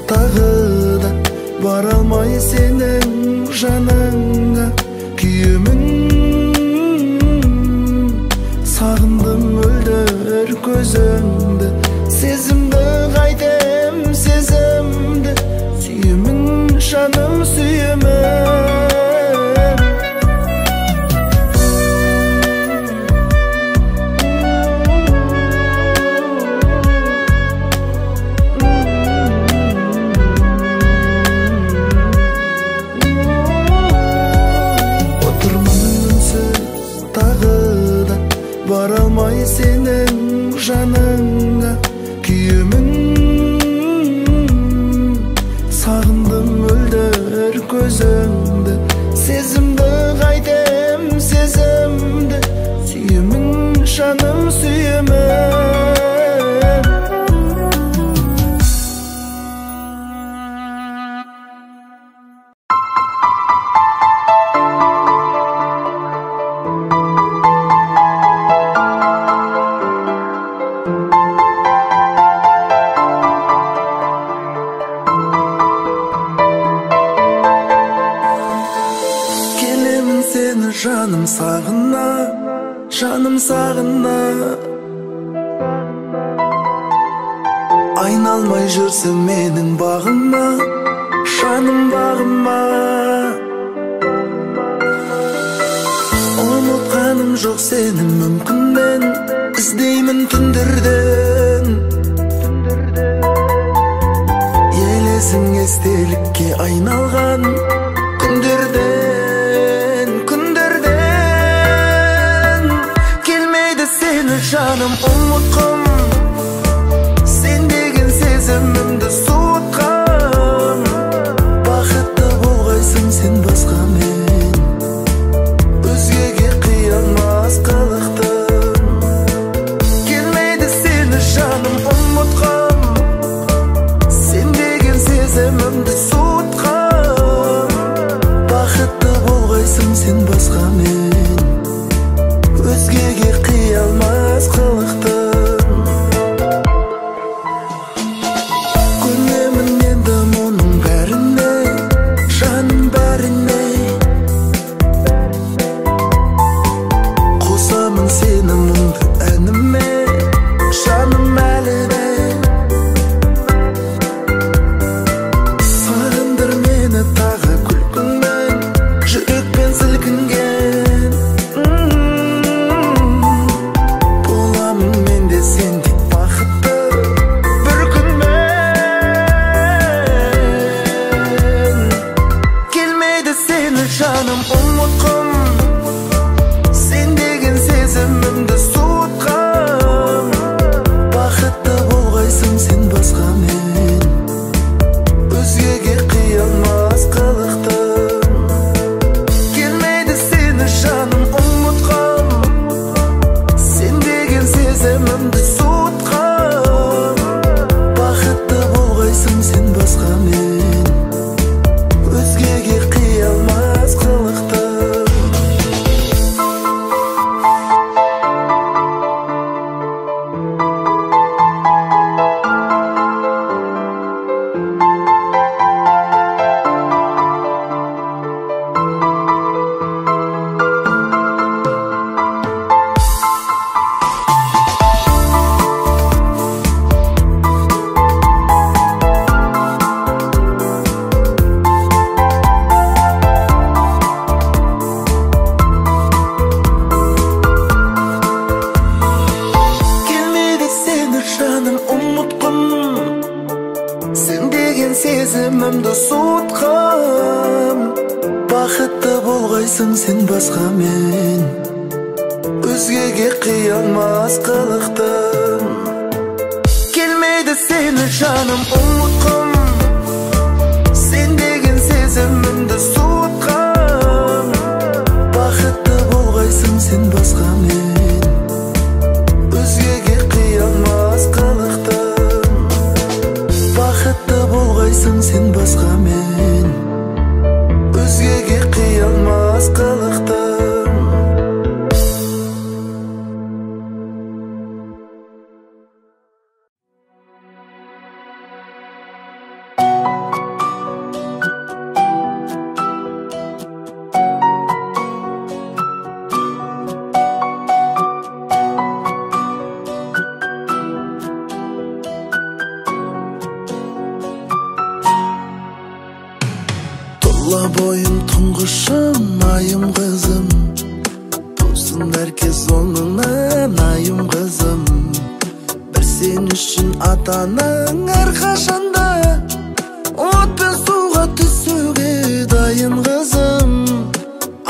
тағы да бара алмай сенің жаныңа күйемін. Сағындым мөлдір көзіңді, сезімді қайтем сезімді, сүйемін жаным сүйемін. Бара алмай сенің жаныңа күйемін. Сағындым мөлдір көзіңді, сезімді қайтем сезімді, сүйемін жаным сүйемін. Жаным сағына, жаным сағына, айналмай жүрсің менің бағыма, жаным бағыма. Ұмытқаным жоқ сені мүмкін мен, іздеймін түндерден. Елесің естелікке айналған күндерден. Жаным ұмытқым, сен деген сезімімді суытқам. Бақытты болғайсың сен басқамен, өзгеге қия алмас қылықтым. Келмейді сені жаным ұмытқам, сен деген сезімімді суытқам. Бақытты болғайсың сен басқамен, өзгеге қия алмас қылықтым. Көнемін енді мұның бәріне, жаным бәріне. Қосамын сені мұңды әніме, жаным әлі де. Сағындыр мені тағы күлкіңмен, жүрекпен сілкінген. Жаным ұмытқым, сен деген сезімімді суытқам. Бақытты болғайсың сен басқамен, өзгеге қия алмас қылықтым. Келмейді сені жаным ұмытқам, сен деген сезімімді суытқам. Бақытты болғайсың сен басқамен, өзгеге қия алмас қылықтым. Сезімімді суытқам. Бақытты болғайсың сен басқамен, өзгеге қия алмас қылықтым. Келмейді сені жаным ұмытқым, сен деген сезімімді суытқам. Бақытты болғайсың сен басқамен, өзгеге қия алмас қылықтым. Бақытты болғайсың сен басқамен, өзгеге қия алмас қылықтым. Тұла бойым тұңғышым, айым қызым, тусын әркез оңынан айым қызым. Бір сен үшін атаның әрқашанда от пен суға түсуге дайын қызым,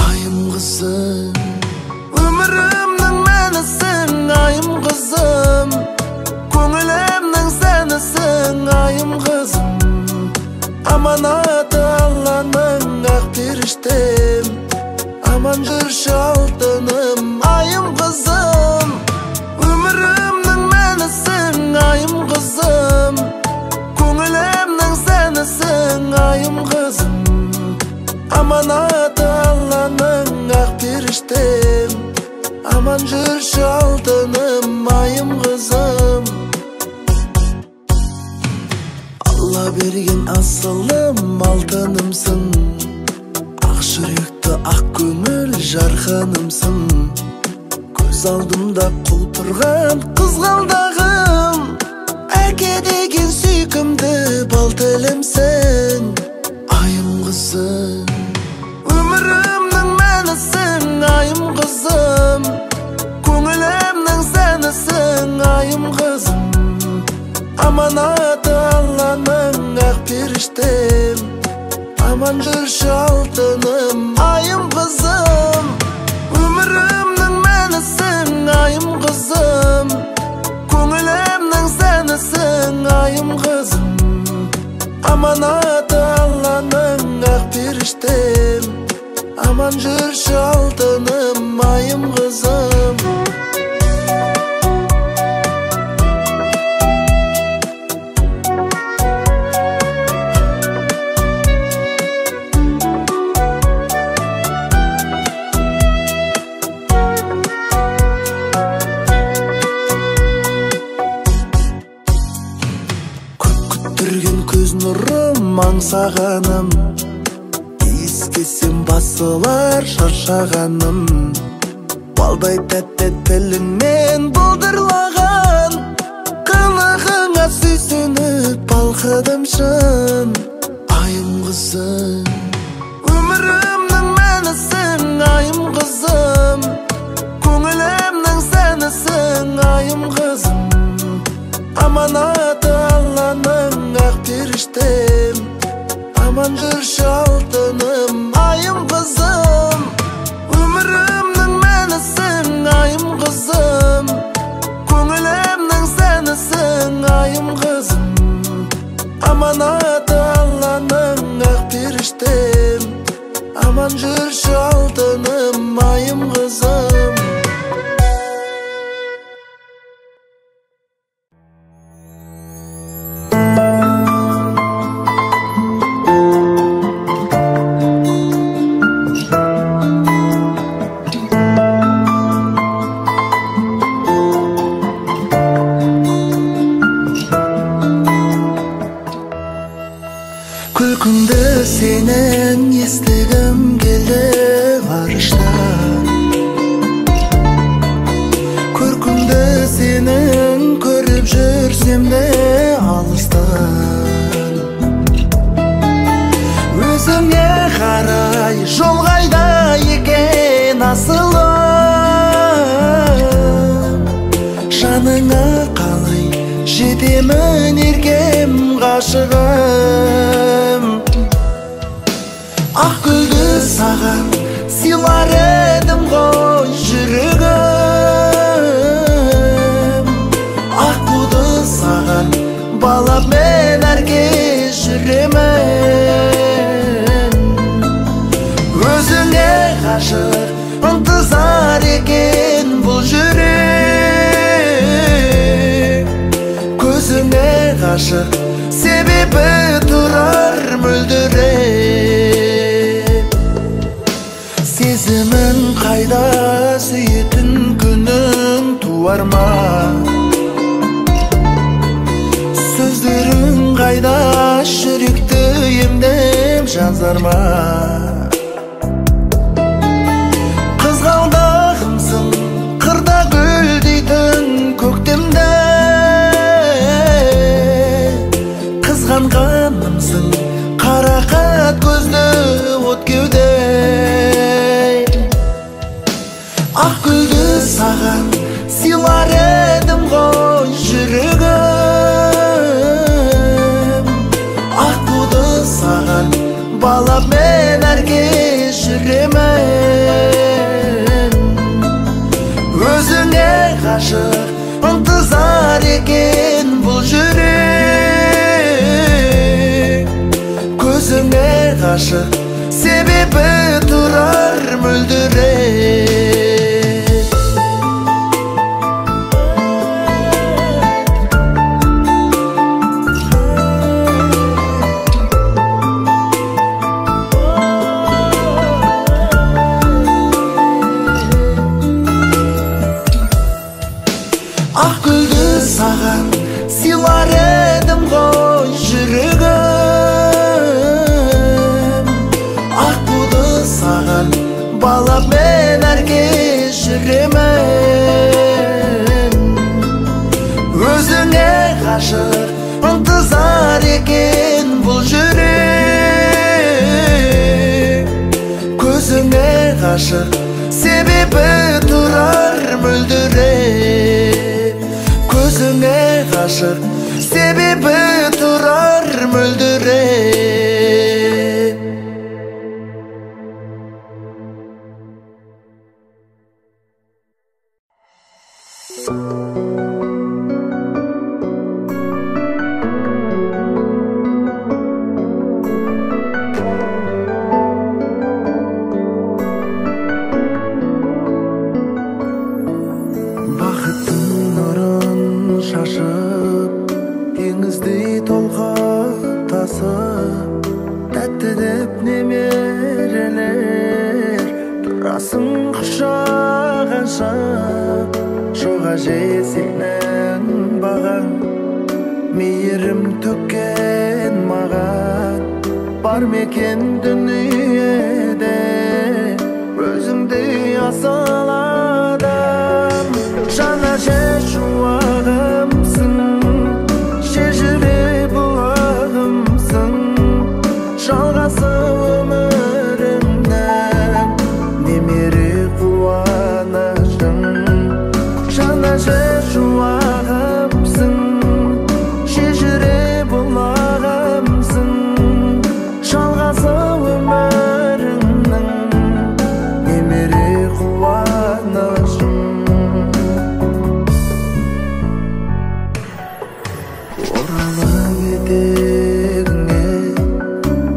айым қызым. Өмірімнің мәнісің, айым қызым, көңілімнің сәнісің, айым қызым. Аманаты Алланың ақ періштем, аман жүрші алтыным, айым қызым. Өмірімнің мәнісің, айым қызым, көңілімнің сәнісің, айым қызым. Аманаты Алланың ақ періштем, аман жүрші алтыным, айым қызым. Алла берген асылым, алтынымсың, ақ жүректі ақ көңіл жарқанымсың. Көз алдымда құлпырған қызғалдағым, әке деген сүйкімді бал тілімсің, айым қызым. Өмірімнің мәнісің, айым қызым, көңілімнің сәнісің, айым қызым. Аманаты Алланың ақ періштем, аман жүрші алтыным, айым қызым. Өмірімнің мәнісің, айым қызым, көңілімнің сәнісің, айым қызым. Аманаты Алланың ақ періштем, аман жүрші алтыным, айым қызым. Түрген көз нұрым, аңсағаным, иіскесем басылар шаршағаным. Балдай тәтті тіліңмен бұлдырлаған, қылығыңа сүйсініп балқыдым шын, айым қызым. Өмірімнің мәнісің, айым қызым, көңілімнің сәнісің, айым қызым. Аманаты Алланың ақ періштем, аман жүрші алтыным, айым қызым. Өмірімнің мәнісің, айым қызым, көңілімнің сәнісің, айым қызым. Аманаты Алланың ақ періштем, аман жүрші алтыным, айым қызым. Күлкіңді сенің естігім келді ғарыштан, көркіңді сенің көріп жүрсем де алыстан. Өзіңе қарай жол қайда екен асылым, жаныңа қалай жетемін еркем ғашығым. Ақ гүлді саған сыйлар едім ғой жүрегім, ақ қуды саған балап мен әркез жүремін. Өзіңе ғашық ынтызар екен бұл жүрек, көзіңе ғашық себебі тұрар мөлдіреп. Сезімін қайда сүйетін күнің туар ма, сөздерің қайда жүректі емдеп жазар ма. Қызғалдағымсың, қырда гүлдейтін көктемде, қызғанғанымсың қарақат көзді Bağlap men herkes жүремін. Өзіңе ғашық ынтызар екен бұл жүрек. Көзіңе ғашық себебі тұрар мөлдіреп. Ақ гүлді саған сыйлар едім ғой жүрегім. Ақ туды саған балап мен әркез жүремін. Өзіңе ғашық ынтызар екен бұл жүрек. Көзіңе ғашық себебі тұрар мөлдіреп. Көзіңе ғашық себебі тұрар мөлдіреп. Бақыттың нұрын шашып, теңіздей толқып тасып, тәтті деп немерелер тұрасың құшақ ашып. Жоқ әже сенің бағаң, мейірім төккен маған. Бар мекен дүниеде өзіңдей асыл адам. Жаңа жер шуағымсың, шежіре бұлағымсың. Жалғасы өмірімнің немере қуанышың. Жаңа жер шуағымсың, шежіре бұлағымсың. Жалғасы өмірімнің немере қуанышың.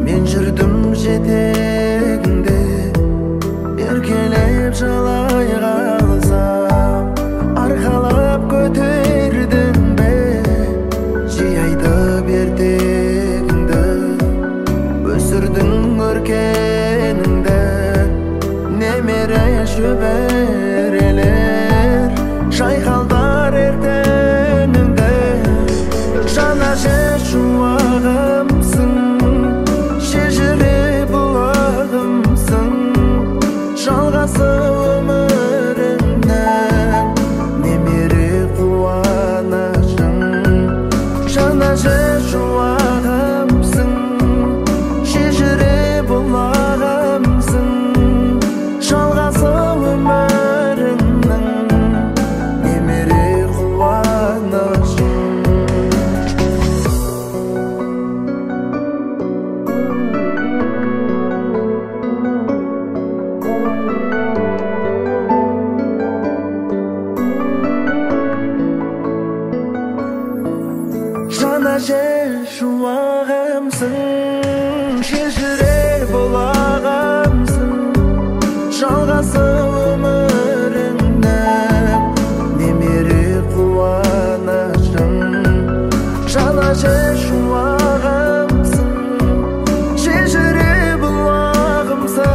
Мен жүрдім жетегіңде, еркелеп жалай қалсам, арқалап көтердің бе? Жиі айтып ертегіңді, өсірдің өркеніңді. Немере шөберелер жайқалдар ертеңіңді. Жаңа жер шуағымсың, шежіре бұлағымсың. Жалғасы өмірімнің немере қуанышың. Жаңа жер шуағымсың, шежіре бұлағымсың. Жалғасы өмірімнің немере қуанышың. Жаңа жер шуағымсың, шежіре бұлағымсың. Жалғасы өмірімнің немере қуанышың. Жаңа жер шуағымсың, шежіре бұлағымсың.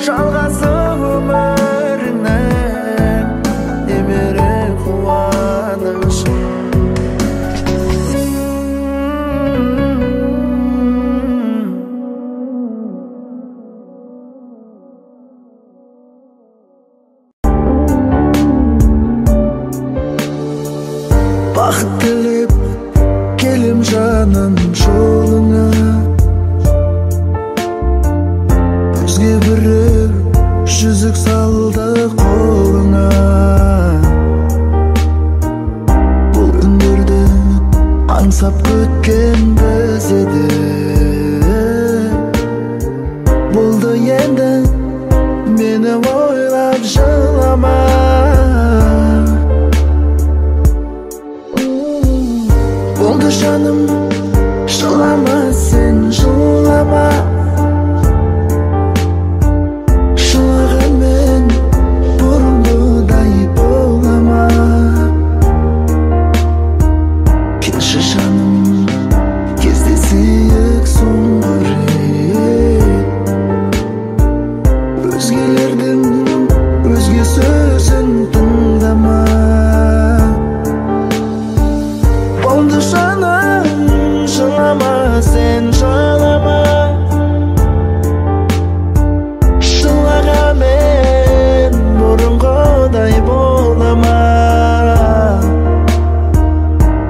Жалғасы өмірімнің немере қуанышың. жылама. Жылағанмен бұрынғыдай болама.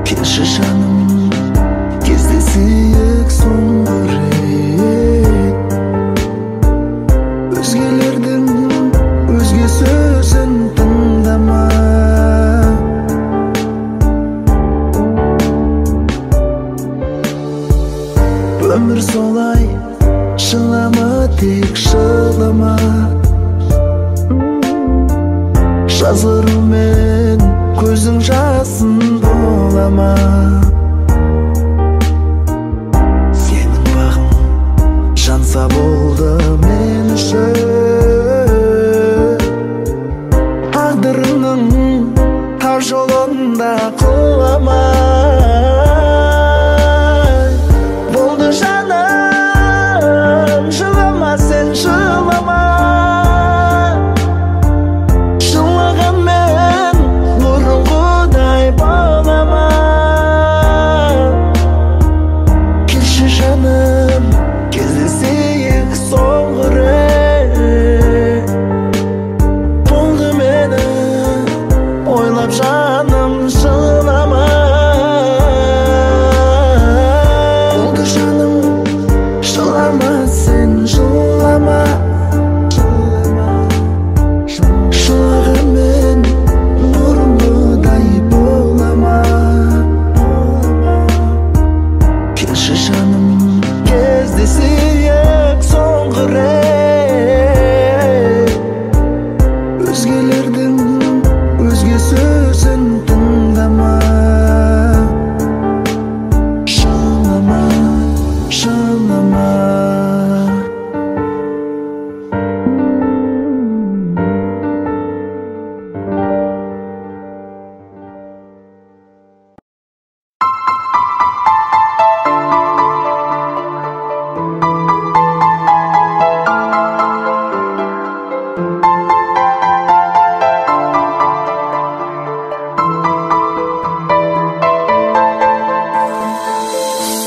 Келші жаным, кездесейік соңғы рет. Өзгелердің өзге сөзін тыңдама. Өмір солай, жылама, тек жылама. Жазғырумен көзің жасын болама. Сенің бағың жанса болды мен үшін. Тағдырыңның тар жолында құлама. Болды жаным, жылама сен, жылама. Жылағанмен бұрынғыдай болама. Келші жаным, кездесейік соңғы рет. Болды мені ойлап жаным, жылама. Болды жаным, жылама сен, жылама. Жылағанмен бұрынғыдай болама. Келші жаным, кездесейік соңғы рет. Өзгелердің өзге сөзін тыңдама. Жылама, жылама.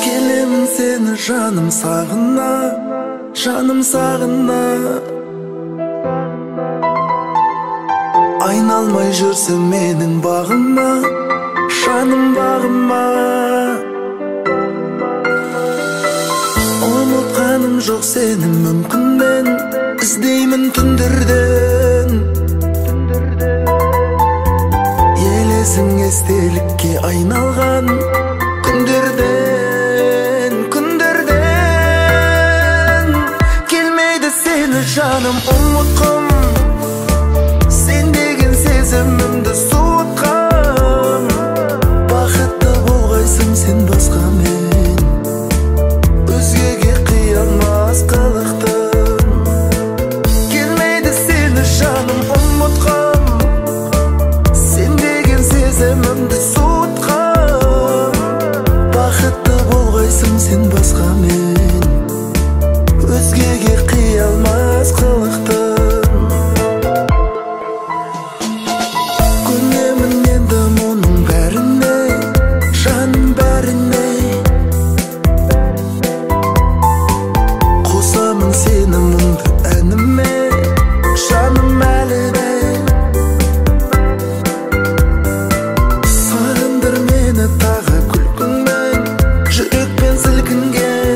Келемін сені жаным сағына, жаным сағына. Айналмай жүрсің менің бағыма, жаным бағыма. Ұмытқаным жоқ сені мүмкін мен, іздеймін түндерден. Елесің естелікке айналған күндерден, күндерден. Келмейді сені жаным ұмытқым, сен деген сезімімді суытқам. Бақытты болғайсың сен басқамен, өзгеге қиялмас қылықтым. Келмейді сені жаным ұмытқым, сен деген сезімімді суытқам. Бақытты болғайсың сен басқамен, өзгеге қиялмас қылықтым. Көнемін енді мұның бәріне, жаным бәріне. Қосамын сені мұңды әніме, жаным әлі де. Сағындыр мені тағы күлкіңмен, жүрекпен сілкінген.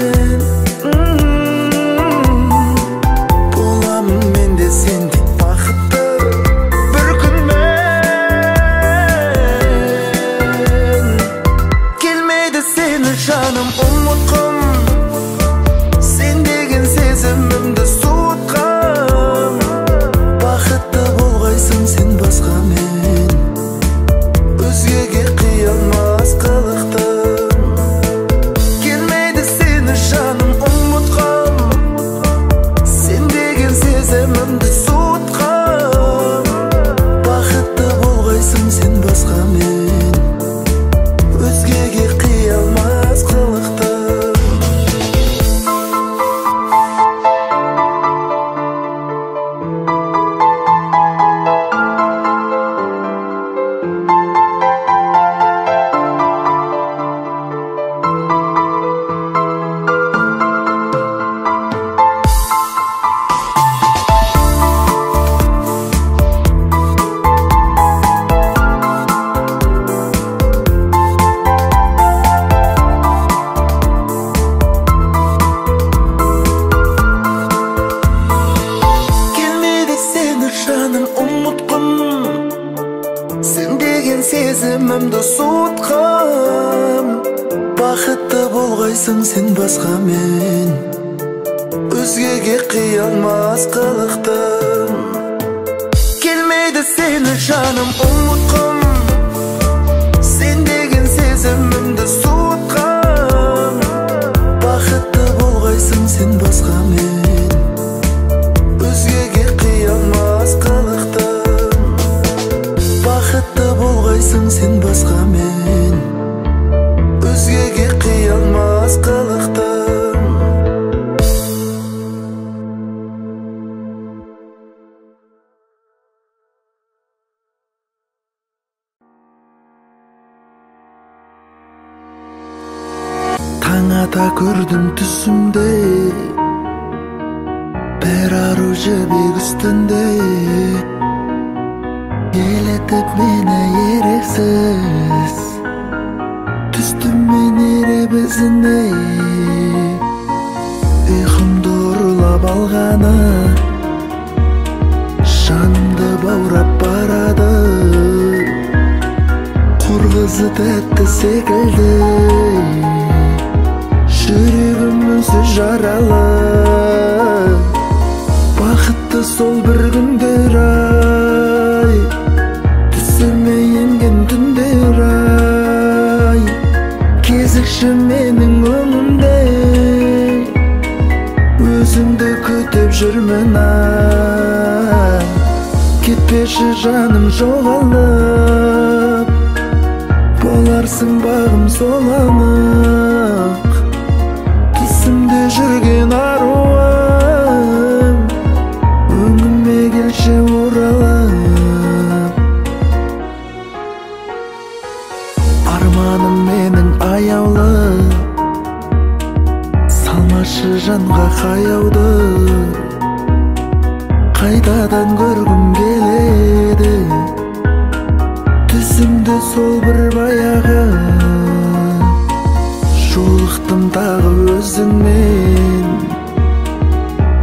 сезімімді суытқам. Бақытты болғайсың сен басқа мен, өзгеге қия алмас қылықтым. Келмейді сені жаным ұмытқым, сен деген сезімімді суытқам. Бақытты болғайсың сен басқа мен, өзгеге қия алмас қылықтым. Бақытты болғайсың сен басқа мен, өзгеге қия алмас қылықтым. Таң ата көрдім түсімде, бір ару жібек үстінде, елетіп мені ерексіз, түстім мен ереп ізіне. Ұйқымды ұрлап алғаны, жанымды баурап барады. Құрғызы тәтті секілді, жүрегім үнсіз жаралы. Бақытты сол бір күндер ай, түсіме енген түндер ай. Кезікші менің өңімде, өзіңді күтіп жүрмін ай. Кетпеші жаным жоғалып, боларсың бағым сол анық. Түсімде жүрген аруым, өңіме келші оралып. Арманым менің аяулы, салмашы жанға қаяуды. Қайтадан көргім келеді, түсімде сол бір баяғы. Жолықтым тағы өзіңмен,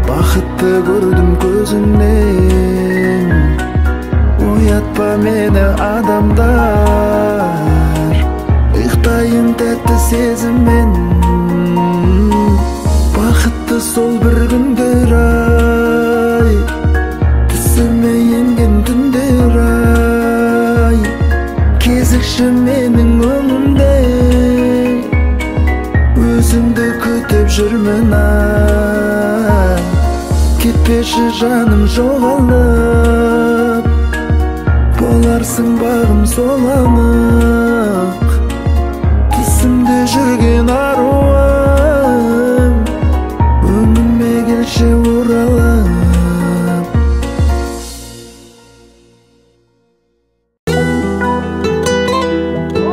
бақытты көрдім көзіңнен. Оятпа мені адамдар, ұйықтайын тәтті сезіммен. Бақытты сол бір күндер ай, түсіме енген түндер ай. Кезікші менің өңімде, өзіңді күтіп жүрмін ай. Кетпеші жаным жоғалып, боларсың бағым сол анық. Түсімде жүрген аруым, өңіме келші оралып.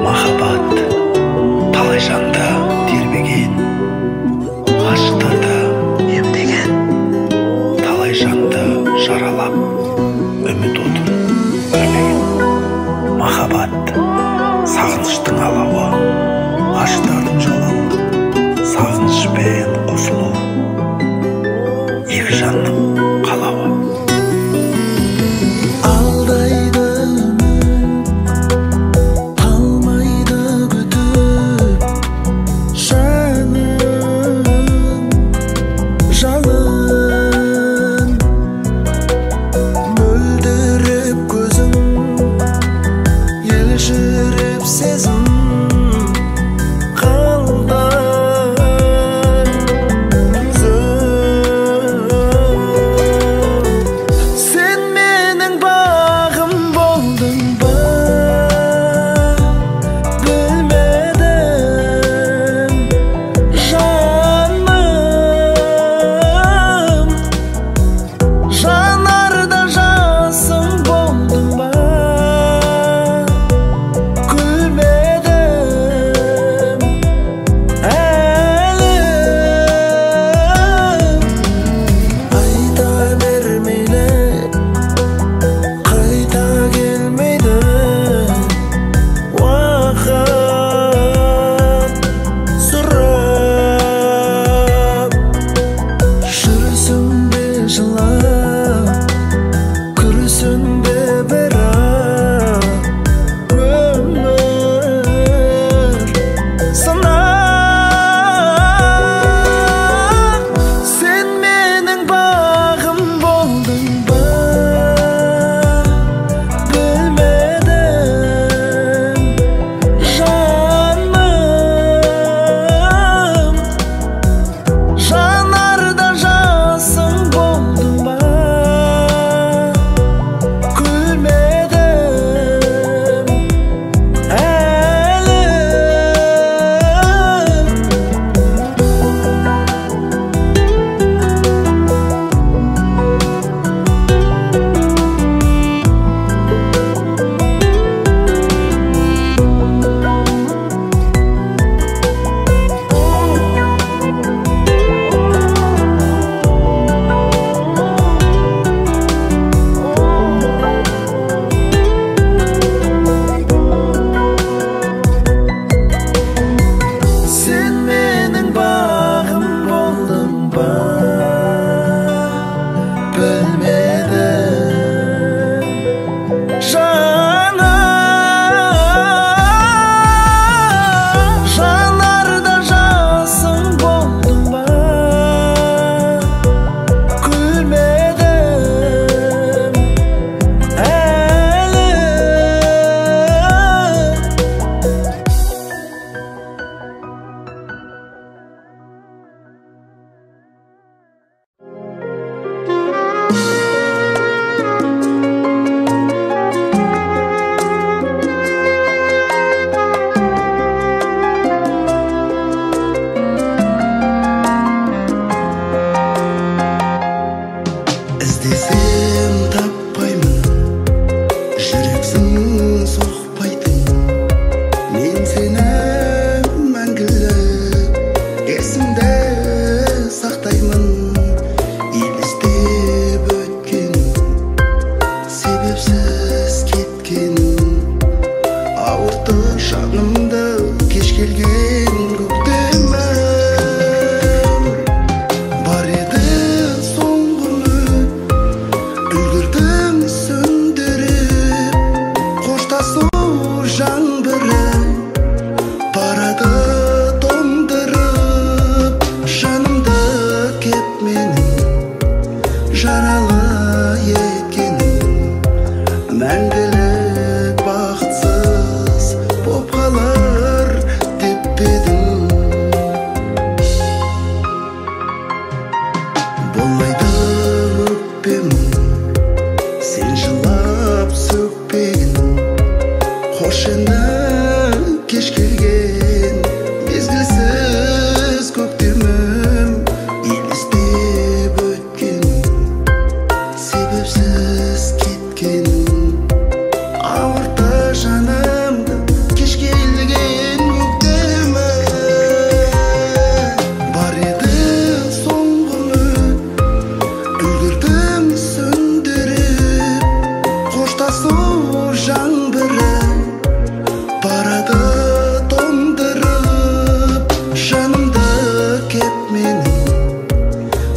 Махаббат талай жанда тербеген, ғашықтарда емдеген, талай жанды жаралап, үміт отын өрмеген. Махаббат сағыныштың алауы, ғашықтардың жалауы, сағынышпен қосылу, екі жанның қалауы. Алдайды, талмайды күтіп, жаным жалын.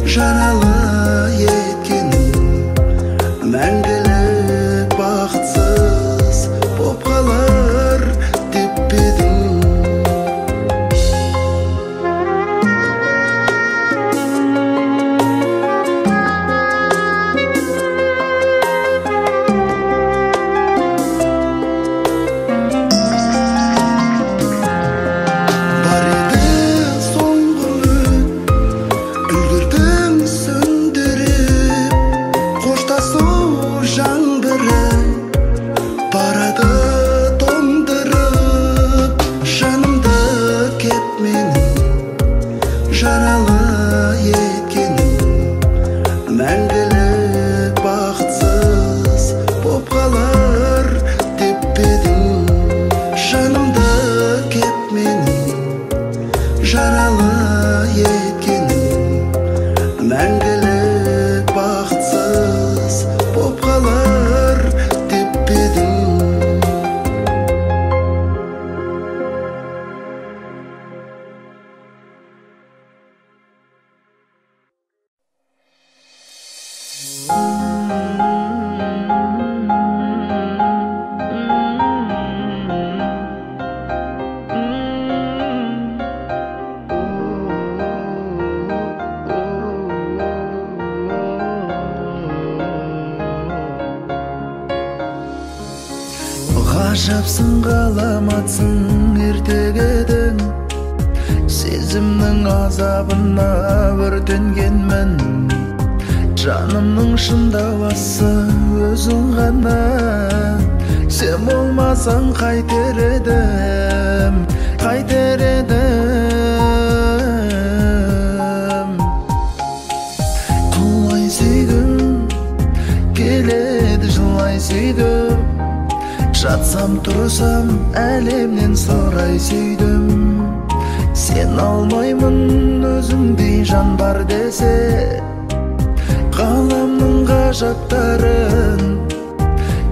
Жаралы еткенім мәңгілік бақытсыз боп қалар деп едім. Ғажапсың, ғаламатсың ертегедің, сезімнің азабына өртенгенмін. Жанымның шындаласы өзің ғана, сен болмасаң қайтер едім, қайтер едім. Құлай сүйгім келеді, жылай сүйдім. Жатсам тұрсам әлемнен сұрай сүйдім. Сен алмаймын өзіңдей жан бар десе, ғаламның ғажаптарын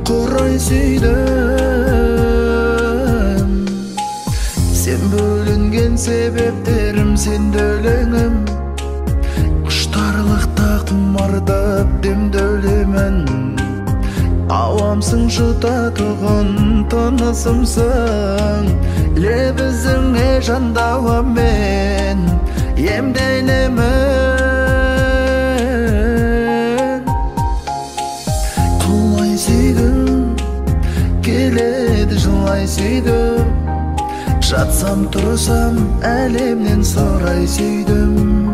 құрай сүйдім. Сен бөлінген себептерім, сенде өлеңім. Құштарлық тақтым ардап демдеулемін. Ауамсың, жұтатұғын тынысымсың, лебізіңе жандауамен емдейнемін. Құлай сүйгім келеді, жылай сүйдім. Жатсам тұрсам әлемнен сұрай сүйдім.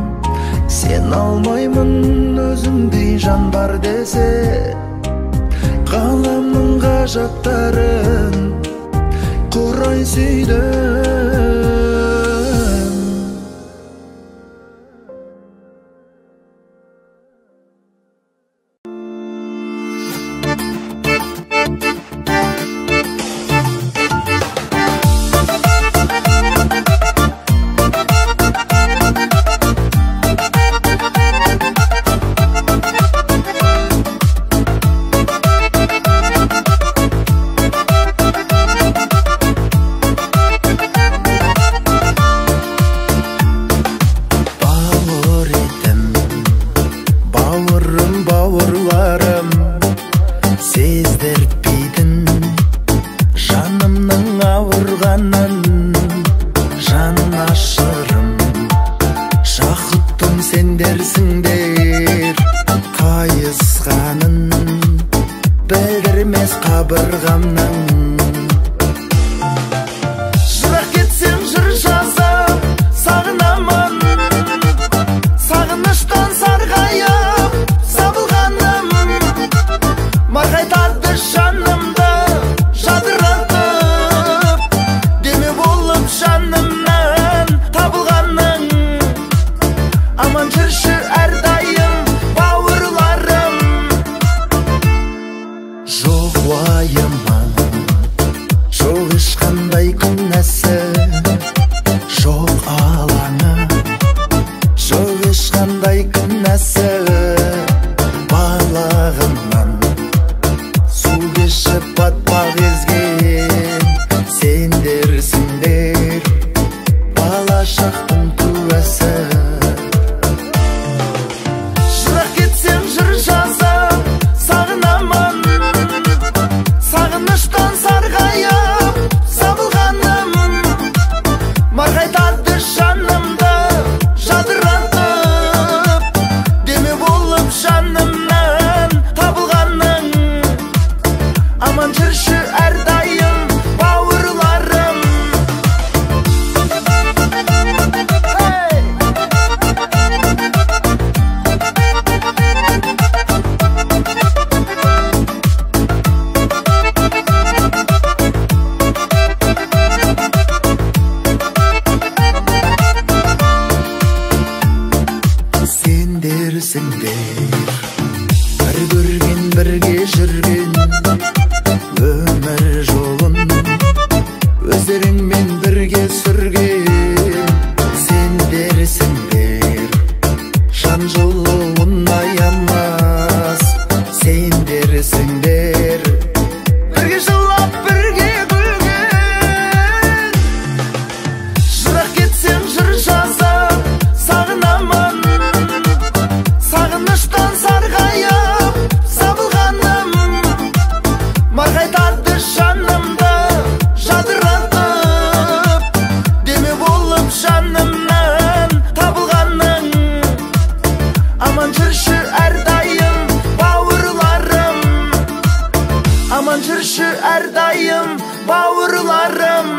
Сен алмаймын өзіңдей жан бар десе, ғаламның ғажаптарын құрай сүйдім. сендерсіңдер. Бір көрген бірге жүрген өмір жолын өздеріңмен бірге сүрген сендерсіңдер. Жан жолын аямас сендерсіңдер. Бірге жылап бірге күлген, жырақ кетсем жыр жазам сағынамын. Сағыныштан сарғайып сабылғаным, марғайтады жанымды жадыратып. Деме болып жанымнан табылғаның, аман жүрші әрдайым бауырларым. Аман жүрші әрдайым бауырларым.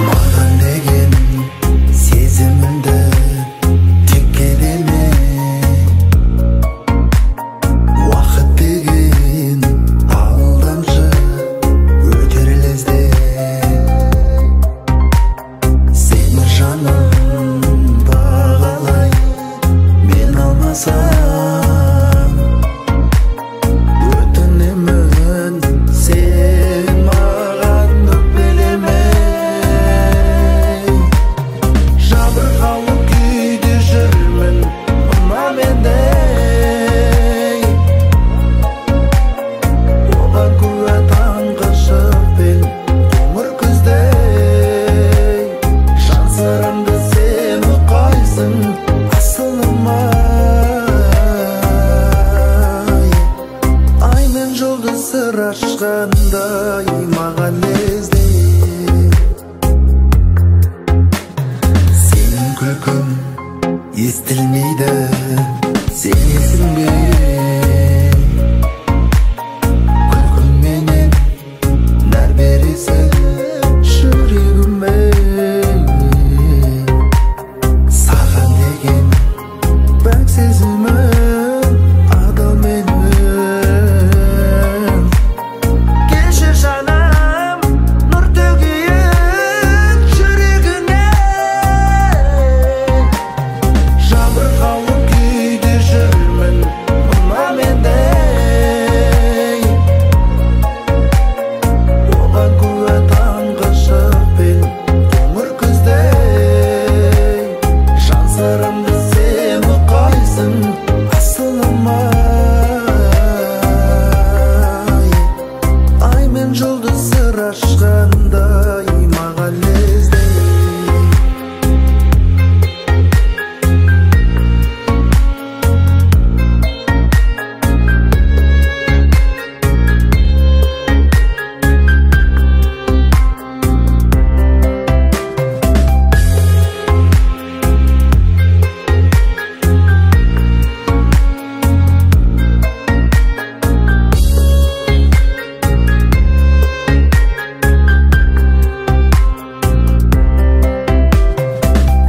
Маған деген сезімімді текке деме. Уақыт деген алдамшы өтер лезде. Сені жаным бағалай мен алмасам, өтінемін сен маған өкпелемей. Жабырқаулы күйде жүрмін мына мендей. Оған куә таңғы шық пен қоңыр күздей. Жан сырымды сен ұқпайсың асылым ай. Ай мен жұлдыз сыр ашқандай маған лезде. Сенің күлкің естілмейді, сенесің бе? Күлкіңменен нәр бересің жүрегіме. Саған деген пәк сезімім адал менің. Келші жаным, нұр төгейін жүрегіңе. Жабырқаулы күйде жүрмін мына мендей. Оған куә таңғы шық пен қоңыр күздей. Жан сырымды сен ұқпайсың асылым ай. Ай мен жұлдыз сыр ашқандай маған лезде.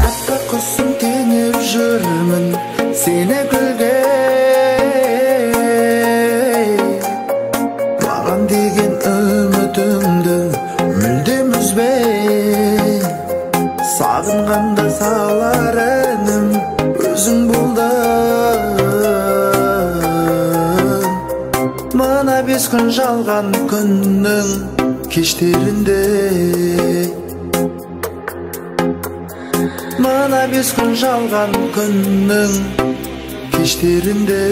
Аппақ құсым теңеп жүрмін сені гүлге. Маған деген үмітімді мүлдем үзбей. Сағынғанда салар әнім өзің болдың. Мына 5 күн жалған күннің кештерінде. Мына 5 күн жалған күннің кештерінде.